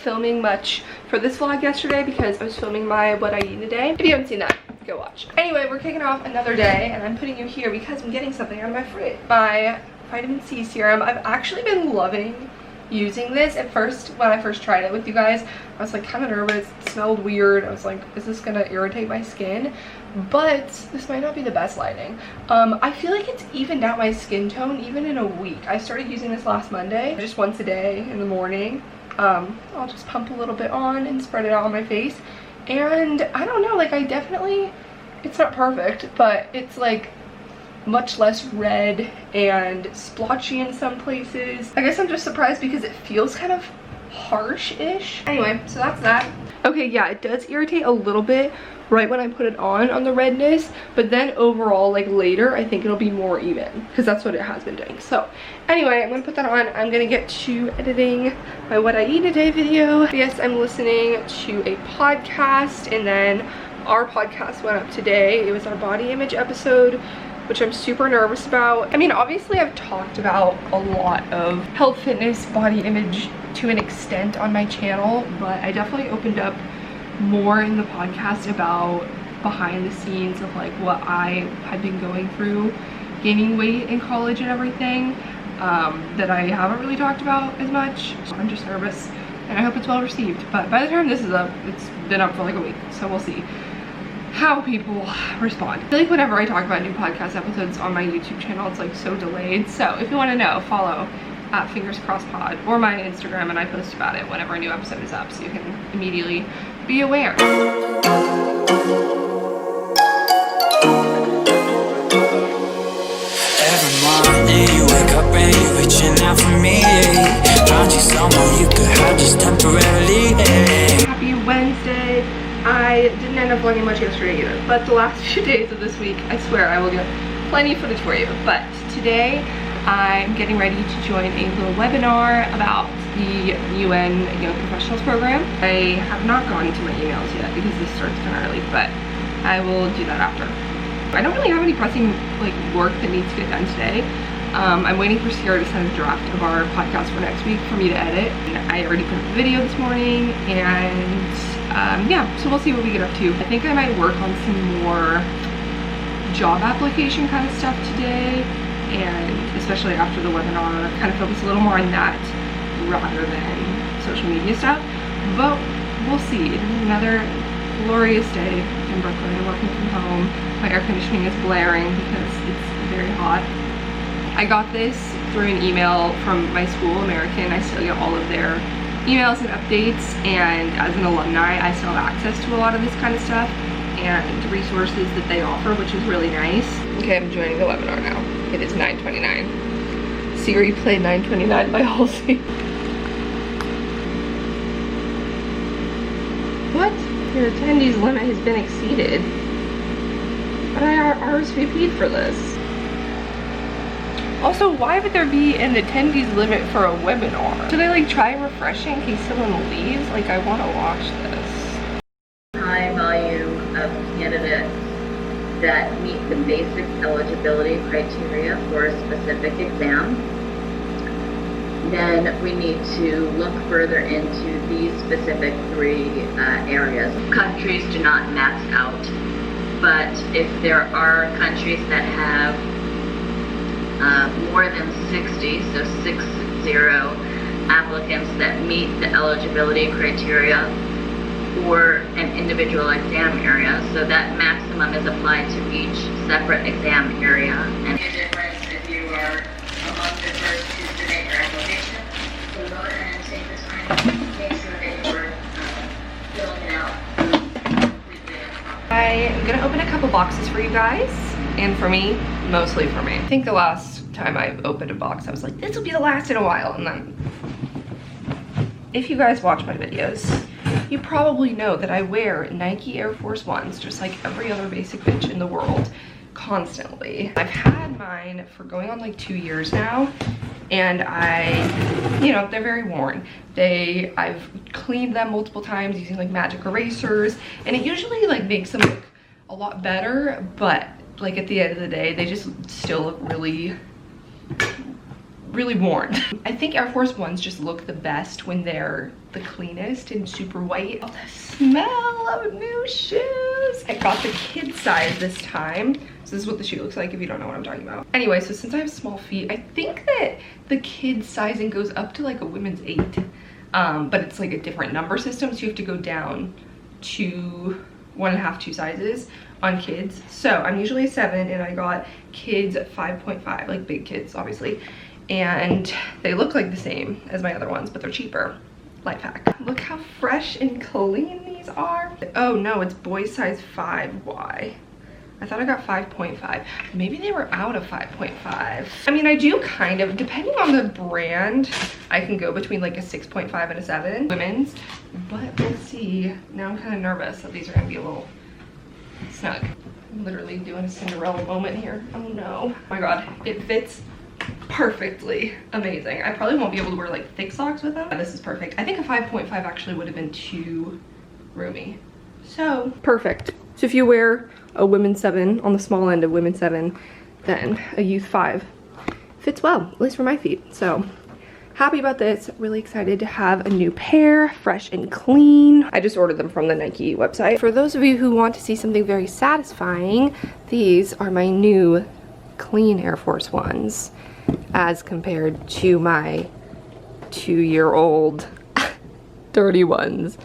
filming much for this vlog yesterday because I was filming my what I eat in a day. If you haven't seen that, go watch. Anyway, we're kicking off another day and I'm putting you here because I'm getting something out of my fridge. My vitamin C serum. I've actually been loving using this. At first, when I first tried it with you guys, I was like kind of nervous. It smelled weird. I was like, is this gonna irritate my skin? But this might not be the best lighting. I feel like it's evened out my skin tone even in a week. I started using this last Monday, just once a day in the morning. I'll just pump a little bit on and spread it out on my face. And I don't know, like I definitely, it's not perfect, but it's like much less red and splotchy in some places. I guess I'm just surprised because it feels kind of harsh-ish. Anyway, so that's that. Okay, yeah, it does irritate a little bit right when I put it on the redness, but then overall, like later, I think it'll be more even because that's what it has been doing. So anyway, I'm gonna put that on. I'm gonna get to editing my what I eat in a day video. Yes, I'm listening to a podcast, and then our podcast went up today. It was our body image episode, which I'm super nervous about. I mean, obviously I've talked about a lot of health, fitness, body image to an extent on my channel, but I definitely opened up more in the podcast about behind the scenes of like what I had been going through gaining weight in college and everything that I haven't really talked about as much. So I'm just nervous and I hope it's well received. But by the time this is up, it's been up for like a week, so we'll see how people respond. I feel like whenever I talk about new podcast episodes on my YouTube channel, it's like so delayed. So if you want to know, follow at Fingers Crossed Pod or my Instagram, and I post about it whenever a new episode is up, so you can immediately be aware. Every morning you wake up and you're reaching out for me. Found you someone you could have just temporarily. Happy Wednesday. I didn't end up vlogging much yesterday either, but the last few days of this week, I swear I will get plenty of footage for you. But today, I'm getting ready to join a little webinar about the UN Young Professionals Program. I have not gone to my emails yet because this starts kind of early, but I will do that after. I don't really have any pressing like work that needs to get done today. I'm waiting for Sierra to send a draft of our podcast for next week for me to edit. And I already put up the video this morning, and yeah, so we'll see what we get up to. I think I might work on some more job application kind of stuff today, and especially after the webinar, kind of focus a little more on that rather than social media stuff. But we'll see. It is another glorious day in Brooklyn. I'm working from home. My air conditioning is blaring because it's very hot. I got this through an email from my school, American. I still get all of their emails and updates, and as an alumni, I still have access to a lot of this kind of stuff and resources that they offer, which is really nice. Okay, I'm joining the webinar now. It is 9:29. Siri, play 9:29 by Halsey. What? Your attendees limit has been exceeded. But I RSVP'd for this. Also, why would there be an attendees limit for a webinar? Should I like try refreshing in case someone leaves? Like, I want to watch this. High volume of candidates that meet the basic eligibility criteria for a specific exam, then we need to look further into these specific three areas. Countries do not max out, but if there are countries that have more than 60, so 60 applicants that meet the eligibility criteria for an individual exam area, so that maximum is applied to each separate exam area. And the difference if you are among the first to submit your application, so go ahead and take the time to make sure that you're filling it out completely. I'm gonna open a couple boxes for you guys, and for me, mostly for me. I think the last time I opened a box, I was like, this will be the last in a while, and then if you guys watch my videos, you probably know that I wear Nike Air Force Ones just like every other basic bitch in the world constantly. I've had mine for going on like 2 years now, and you know, they're very worn. I've cleaned them multiple times using like magic erasers, and it usually like makes them look a lot better, but like at the end of the day, they just still look really worn. I think Air Force Ones just look the best when they're the cleanest and super white. Oh, the smell of new shoes. I got the kid size this time. So this is what the shoe looks like if you don't know what I'm talking about. Anyway, so since I have small feet, I think that the kid sizing goes up to like a women's 8. But it's like a different number system, so you have to go down to 1.5, 2 sizes on kids. So I'm usually a 7 and I got kids at 5.5, like big kids obviously. And they look like the same as my other ones, but they're cheaper. Life hack. Look how fresh and clean these are. Oh no, it's boy size 5Y. I thought I got 5.5. Maybe they were out of 5.5. I mean, I do kind of, depending on the brand, I can go between like a 6.5 and a 7 women's, but we'll see. Now I'm kind of nervous that these are gonna be a little snug. I'm literally doing a Cinderella moment here. Oh no. Oh my God, it fits perfectly. Amazing. I probably won't be able to wear like thick socks with them. This is perfect. I think a 5.5 actually would have been too roomy. So perfect. So if you wear a women's 7 on the small end of women's 7, then a youth 5 fits well, at least for my feet. So happy about this. Really excited to have a new pair, fresh and clean. I just ordered them from the Nike website. For those of you who want to see something very satisfying, these are my new clean Air Force Ones as compared to my 2-year-old dirty ones.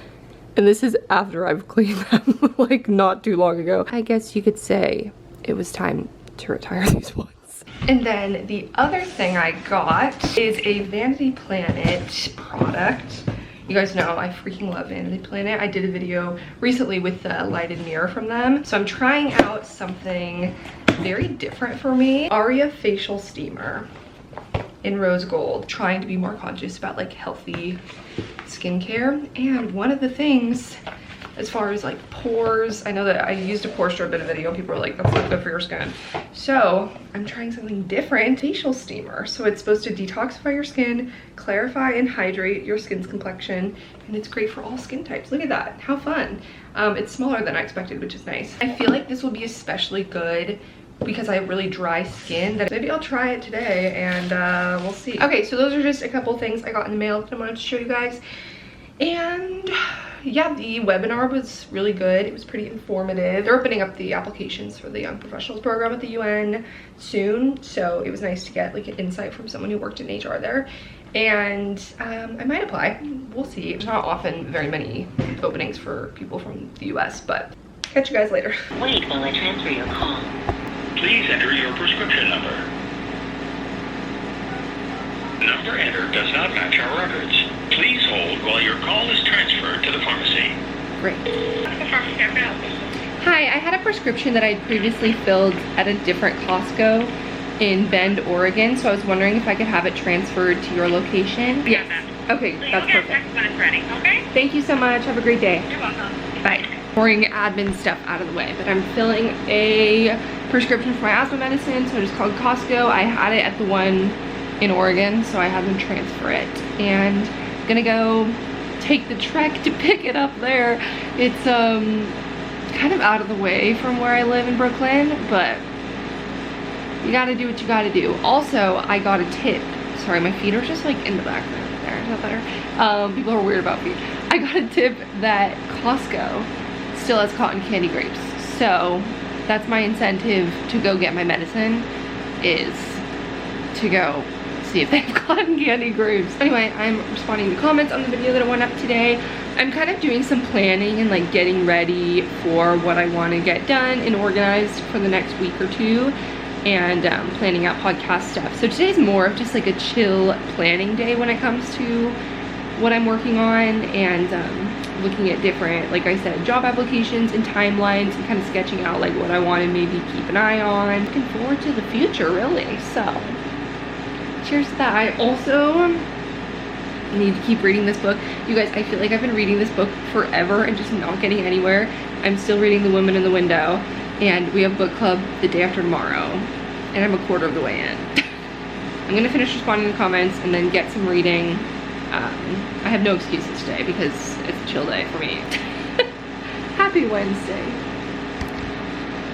And this is after I've cleaned them like not too long ago. I guess you could say it was time to retire these ones. And then the other thing I got is a Vanity Planet product. You guys know I freaking love Vanity Planet. I did a video recently with the lighted mirror from them. So I'm trying out something very different for me. Aria facial steamer in rose gold. Trying to be more conscious about like healthy skincare. And one of the things as far as like pores, I know that I used a pore strip in a video. People were like, that's not good for your skin. So I'm trying something different. Facial steamer. So it's supposed to detoxify your skin, clarify and hydrate your skin's complexion, and it's great for all skin types. Look at that, how fun. It's smaller than I expected, which is nice. I feel like this will be especially good because I have really dry skin. That maybe I'll try it today and we'll see. Okay, so those are just a couple things I got in the mail that I wanted to show you guys. And yeah, the webinar was really good. It was pretty informative. They're opening up the applications for the Young Professionals program at the UN soon, so it was nice to get like an insight from someone who worked in HR there. And I might apply. We'll see. There's not often very many openings for people from the US, but catch you guys later. Wait while I transfer your call. Please enter your prescription number. Number entered does not match our records. Please hold while your call is transferred to the pharmacy. Great. Hi, I had a prescription that I had previously filled at a different Costco in Bend, Oregon, so I was wondering if I could have it transferred to your location. Yes. Okay, that's perfect. When it's ready, okay? Thank you so much. Have a great day. You're welcome. Bye. Boring admin stuff out of the way, but I'm filling a prescription for my asthma medicine, so I just called Costco. I had it at the one in Oregon, so I had them transfer it, and I'm gonna go take the trek to pick it up there. It's kind of out of the way from where I live in Brooklyn, but you gotta do what you gotta do. Also, I got a tip. Sorry, my feet are just like in the background there. Is that better? People are weird about feet. I got a tip that Costco still has cotton candy grapes, so that's my incentive to go get my medicine, is to go see if they have cotton candy grapes. Anyway, I'm responding to comments on the video that I went up today. I'm kind of doing some planning and like getting ready for what I want to get done and organized for the next week or two, and planning out podcast stuff. So today's more of just like a chill planning day when it comes to what I'm working on, and looking at different, like I said, job applications and timelines, and kind of sketching out like what I want to maybe keep an eye on. Looking forward to the future, really. So cheers to that. I also need to keep reading this book. You guys, I feel like I've been reading this book forever and just not getting anywhere. I'm still reading The Woman in the Window, and we have book club the day after tomorrow, and I'm a quarter of the way in. I'm gonna finish responding to comments and then get some reading. I have no excuses today because it's a chill day for me. Happy Wednesday.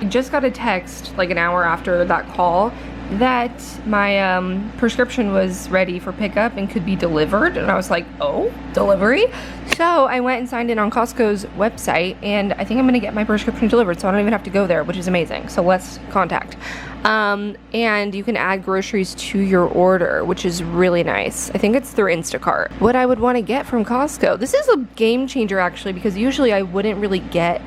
I just got a text like an hour after that call that my prescription was ready for pickup and could be delivered, and I was like, oh, delivery? So I went and signed in on Costco's website, and I think I'm gonna get my prescription delivered, so I don't even have to go there, which is amazing. So let's contact. And you can add groceries to your order, which is really nice. I think it's through Instacart. What I would want to get from Costco, this is a game changer actually, because usually I wouldn't really get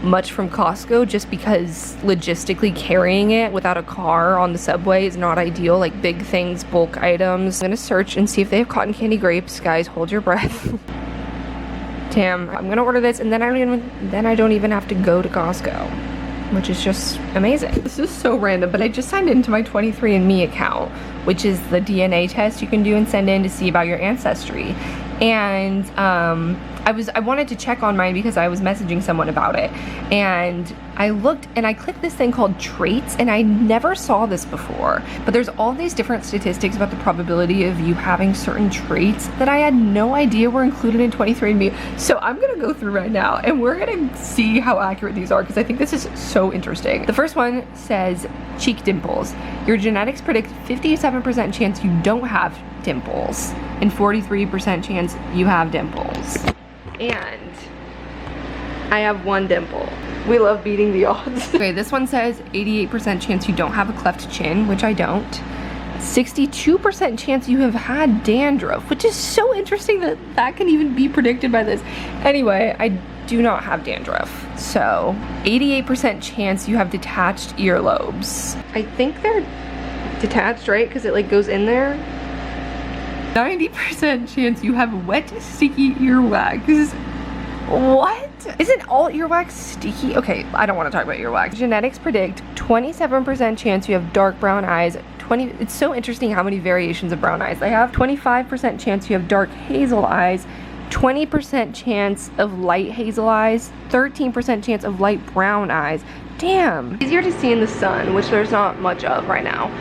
much from Costco just because logistically carrying it without a car on the subway is not ideal, like big things, bulk items. I'm gonna search and see if they have cotton candy grapes. Guys, hold your breath. Damn, I'm gonna order this, and then I don't even have to go to Costco, which is just amazing. This is so random, but I just signed into my 23andMe account, which is the DNA test you can do and send in to see about your ancestry. And I wanted to check on mine because I was messaging someone about it, and I looked and I clicked this thing called traits, and I never saw this before, but there's all these different statistics about the probability of you having certain traits that I had no idea were included in 23andMe. So I'm gonna go through right now and we're gonna see how accurate these are, because I think this is so interesting. The first one says cheek dimples. Your genetics predict 57% chance you don't have dimples and 43% chance you have dimples. And I have one dimple. We love beating the odds. Okay, this one says 88% chance you don't have a cleft chin, which I don't. 62% chance you have had dandruff, which is so interesting that that can even be predicted by this. Anyway, I do not have dandruff. So 88% chance you have detached earlobes. I think they're detached, right? Because it like goes in there. 90% chance you have wet, sticky earwax. What? Isn't all earwax sticky? Okay, I don't want to talk about earwax. Genetics predict 27% chance you have dark brown eyes. It's so interesting how many variations of brown eyes they have. 25% chance you have dark hazel eyes. 20% chance of light hazel eyes. 13% chance of light brown eyes. Damn. Easier to see in the sun, which there's not much of right now.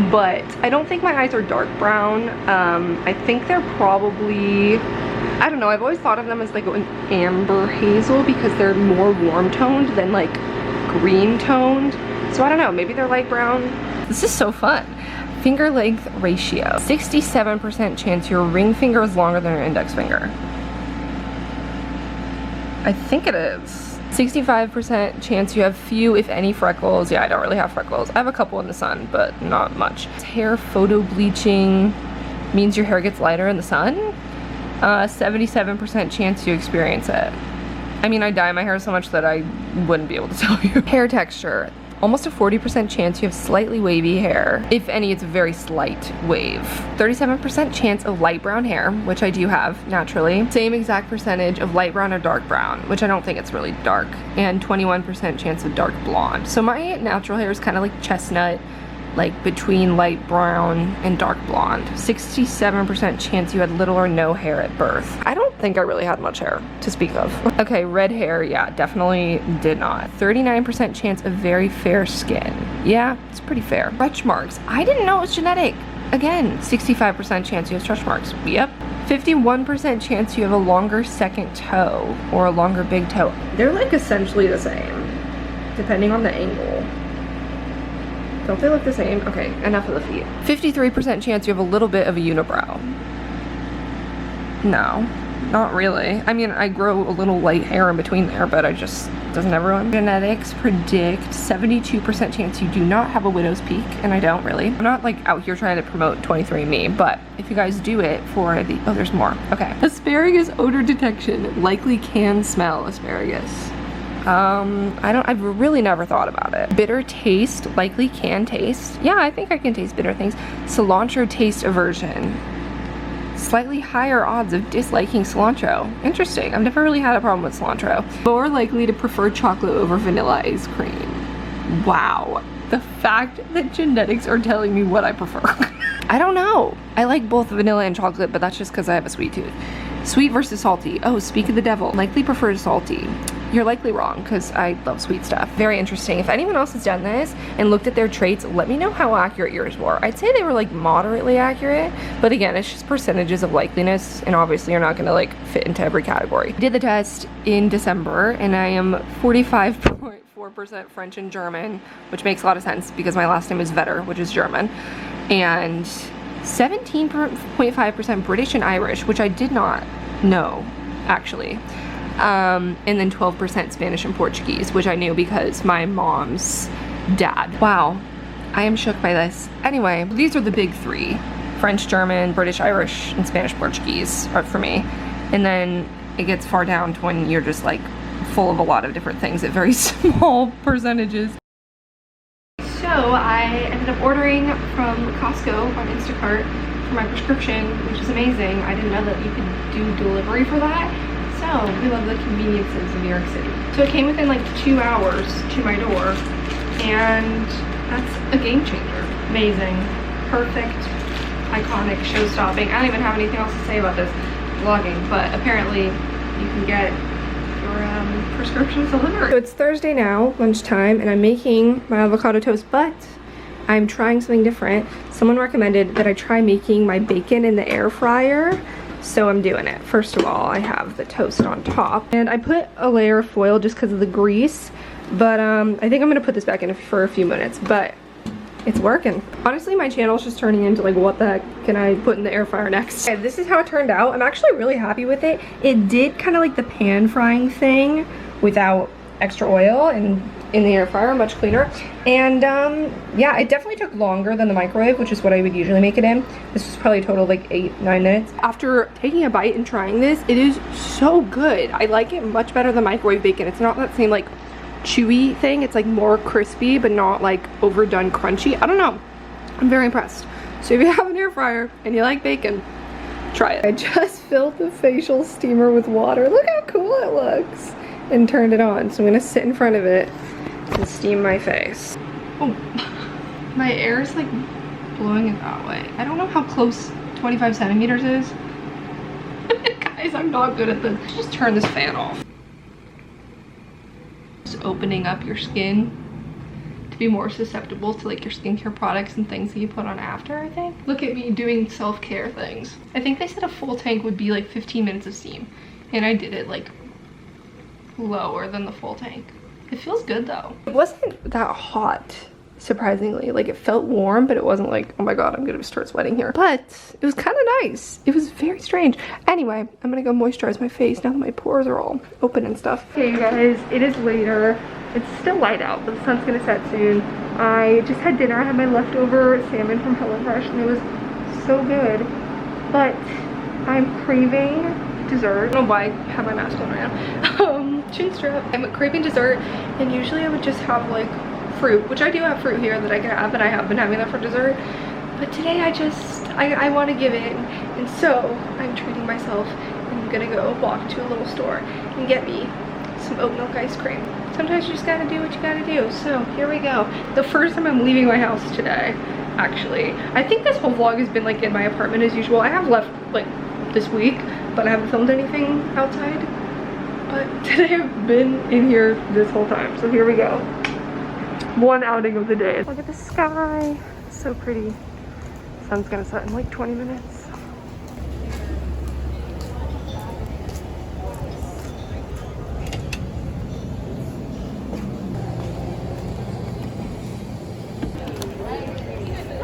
But I don't think my eyes are dark brown. I think they're probably, I don't know, I've always thought of them as like an amber hazel because they're more warm toned than like green toned. So I don't know, maybe they're light brown. This is so fun. Finger length ratio. 67% chance your ring finger is longer than your index finger. I think it is. 65% chance you have few, if any, freckles. Yeah, I don't really have freckles. I have a couple in the sun, but not much. Hair photo bleaching means your hair gets lighter in the sun. 77% chance you experience it. I mean, I dye my hair so much that I wouldn't be able to tell you. Hair texture. Almost a 40% chance you have slightly wavy hair. If any, it's a very slight wave. 37% chance of light brown hair, which I do have naturally. Same exact percentage of light brown or dark brown, which I don't think it's really dark. And 21% chance of dark blonde. So my natural hair is kind of like chestnut, like between light brown and dark blonde. 67% chance you had little or no hair at birth. I don't think I really had much hair to speak of. Okay, red hair, yeah, definitely did not. 39% chance of very fair skin. Yeah, it's pretty fair. Stretch marks, I didn't know it was genetic. Again, 65% chance you have stretch marks. Yep. 51% chance you have a longer second toe or a longer big toe. They're like essentially the same, depending on the angle. Don't they look the same? Okay, enough of the feet. 53% chance you have a little bit of a unibrow. No, not really. I mean, I grow a little light hair in between there, but doesn't everyone? Genetics predict 72% chance you do not have a widow's peak, and I don't really. I'm not like out here trying to promote 23andMe, but if you guys do it for the, oh, there's more. Okay. Asparagus odor detection, likely can smell asparagus. I've really never thought about it. Bitter taste, likely can taste. Yeah, I think I can taste bitter things. Cilantro taste aversion. Slightly higher odds of disliking cilantro. Interesting, I've never really had a problem with cilantro. More likely to prefer chocolate over vanilla ice cream. Wow, the fact that genetics are telling me what I prefer. I don't know. I like both vanilla and chocolate, but that's just because I have a sweet tooth. Sweet versus salty. Oh, speak of the devil. Likely prefer salty. You're likely wrong because I love sweet stuff. Very interesting. If anyone else has done this and looked at their traits, let me know how accurate yours were. I'd say they were like moderately accurate, but again, it's just percentages of likeliness, and obviously you're not gonna like fit into every category. I did the test in December and I am 45.4% 4% French and German, which makes a lot of sense because my last name is Vetter, which is German, and 17.5% British and Irish, which I did not know, actually. And then 12% Spanish and Portuguese, which I knew because my mom's dad. Wow, I am shook by this. Anyway, these are the big three. French, German, British, Irish, and Spanish, Portuguese are for me. And then it gets far down to when you're just like full of a lot of different things at very small percentages. So I ended up ordering from Costco on Instacart for my prescription, which is amazing. I didn't know that you could do delivery for that. So we love the conveniences of New York City. So it came within like 2 hours to my door, and that's a game changer. Amazing, perfect, iconic, show-stopping. I don't even have anything else to say about this vlogging, but apparently you can get your prescriptions delivered. So it's Thursday now, lunchtime, and I'm making my avocado toast, but I'm trying something different. Someone recommended that I try making my bacon in the air fryer, so I'm doing it. First of all, I have the toast on top, and I put a layer of foil just because of the grease, but I think I'm gonna put this back in for a few minutes, but it's working. Honestly, my channel's just turning into like, what the heck can I put in the air fryer next? Okay, this is how it turned out. I'm actually really happy with it. It did kind of like the pan frying thing without extra oil, and in the air fryer, much cleaner. And yeah, it definitely took longer than the microwave, which is what I would usually make it in. This was probably a total of like 8-9 minutes. After taking a bite and trying this, it is so good. I like it much better than microwave bacon. It's not that same like chewy thing. It's like more crispy, but not like overdone crunchy. I don't know. I'm very impressed. So if you have an air fryer and you like bacon, try it. I just filled the facial steamer with water. Look how cool it looks. And turned it on. So I'm gonna sit in front of it and steam my face. Oh, my air is like blowing it that way. I don't know how close 25 centimeters is. Guys, I'm not good at this. Just turn this fan off. Opening up your skin to be more susceptible to like your skincare products and things that you put on after, I think. Look at me doing self-care things. I think they said a full tank would be like 15 minutes of steam, and I did it like lower than the full tank. It feels good though. It wasn't that hot, surprisingly. Like, it felt warm, but it wasn't like, oh my god, I'm gonna start sweating here. But it was kind of nice. It was very strange. Anyway, I'm gonna go moisturize my face now that my pores are all open and stuff. Okay, you guys, it is later. It's still light out, but the sun's gonna set soon. I just had dinner. I had my leftover salmon from HelloFresh, and it was so good. But I'm craving dessert. I don't know why I have my mask on right now. Chin strap. I'm craving dessert, and usually I would just have like fruit, which I do have fruit here that I can have, and I have been having that for dessert. But today I want to give in, and so I'm treating myself, and I'm gonna go walk to a little store and get me some oat milk ice cream. Sometimes you just gotta do what you gotta do. So here we go. The first time I'm leaving my house today, actually. I think this whole vlog has been like in my apartment as usual. I have left like this week, but I haven't filmed anything outside. But today I've been in here this whole time. So here we go. One outing of the day. Look at the sky. It's so pretty. Sun's gonna set in like 20 minutes.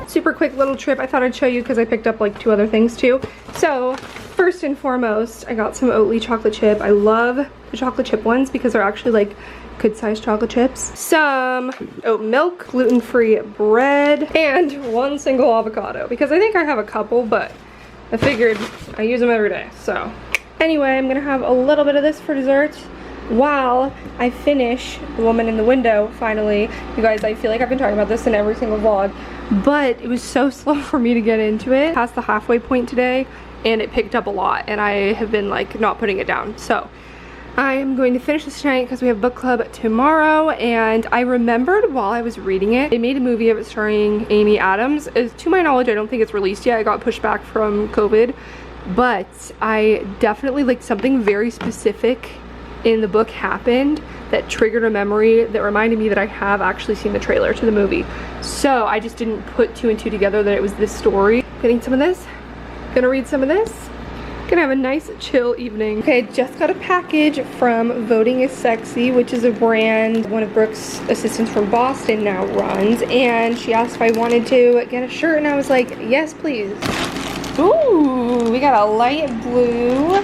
Super quick little trip. I thought I'd show you because I picked up like 2 other things too. So first and foremost, I got some Oatly chocolate chip. I love the chocolate chip ones because they're actually like good sized chocolate chips. Some oat milk, gluten-free bread, and 1 single avocado because I think I have a couple, but I figured I use them every day. So anyway, I'm gonna have a little bit of this for dessert while I finish The Woman in the Window. Finally, you guys, I feel like I've been talking about this in every single vlog, but it was so slow for me to get into it. Past the halfway point today, and it picked up a lot, and I have been like not putting it down. So I am going to finish this tonight because we have book club tomorrow, and I remembered while I was reading it, they made a movie of it starring Amy Adams. To my knowledge, I don't think it's released yet. I got pushed back from COVID, but I definitely like something very specific in the book happened that triggered a memory that reminded me that I have actually seen the trailer to the movie. So I just didn't put 2 and 2 together that it was this story. Getting some of this, gonna read some of this, Gonna have a nice chill evening. Okay, just got a package from Voting is Sexy, which is a brand one of Brooke's assistants from Boston now runs, and she asked if I wanted to get a shirt, and I was like, yes please. Ooh, we got a light blue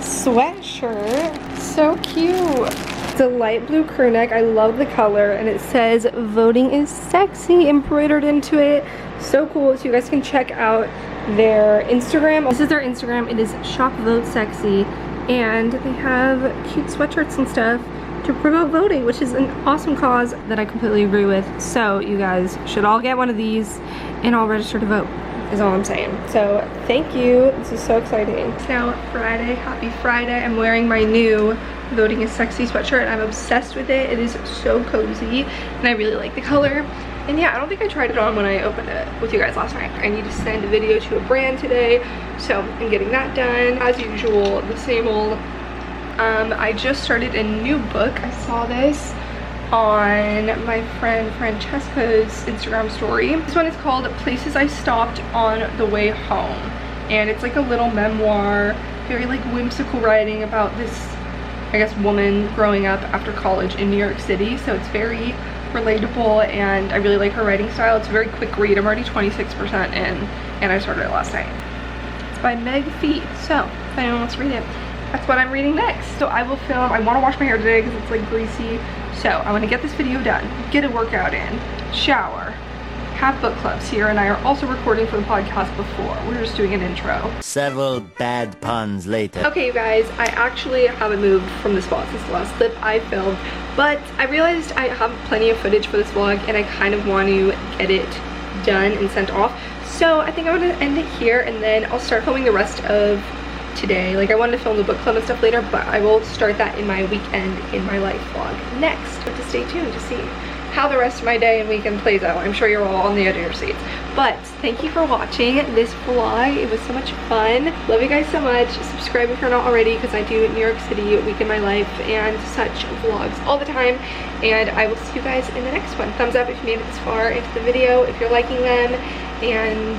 sweatshirt. So cute. It's a light blue crew neck. I love the color, and it says Voting is Sexy embroidered into it. So cool. So you guys can check out their Instagram. This is their Instagram. It is Shop Vote Sexy, and they have cute sweatshirts and stuff to promote voting, which is an awesome cause that I completely agree with. So you guys should all get one of these and all register to vote, is all I'm saying. So thank you. This is so exciting. It's now Friday. Happy Friday. I'm wearing my new Voting is Sexy sweatshirt, and I'm obsessed with it. It is so cozy, and I really like the color. And yeah, I don't think I tried it on when I opened it with you guys last night. I need to send a video to a brand today, so I'm getting that done. As usual, the same old. I just started a new book. I saw this on my friend Francesca's Instagram story. This one is called Places I Stopped on the Way Home, and it's like a little memoir, very like whimsical writing about this, I guess, woman growing up after college in New York City. So it's very relatable, and I really like her writing style. It's a very quick read. I'm already 26% in, and I started it last night. It's by Meg Fee, so if anyone wants to read it, that's what I'm reading next. So I will film. I want to wash my hair today because it's like greasy, so I want to get this video done, get a workout in, shower, have book clubs here, and I are also recording for the podcast before. We're just doing an intro. Several bad puns later. Okay, you guys, I actually haven't moved from the spot since the last clip I filmed, but I realized I have plenty of footage for this vlog, and I kind of want to get it done and sent off. So I think I'm gonna end it here, and then I'll start filming the rest of today. Like, I wanted to film the book club and stuff later, but I will start that in my weekend in my life vlog next. But to stay tuned to see how the rest of my day and weekend plays out. I'm sure you're all on the edge of your seats. But thank you for watching this vlog. It was so much fun. Love you guys so much. Subscribe if you're not already, because I do New York City week in my life and such vlogs all the time. And I will see you guys in the next one. Thumbs up if you made it this far into the video, if you're liking them. And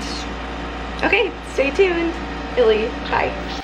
okay, stay tuned. Illy, bye.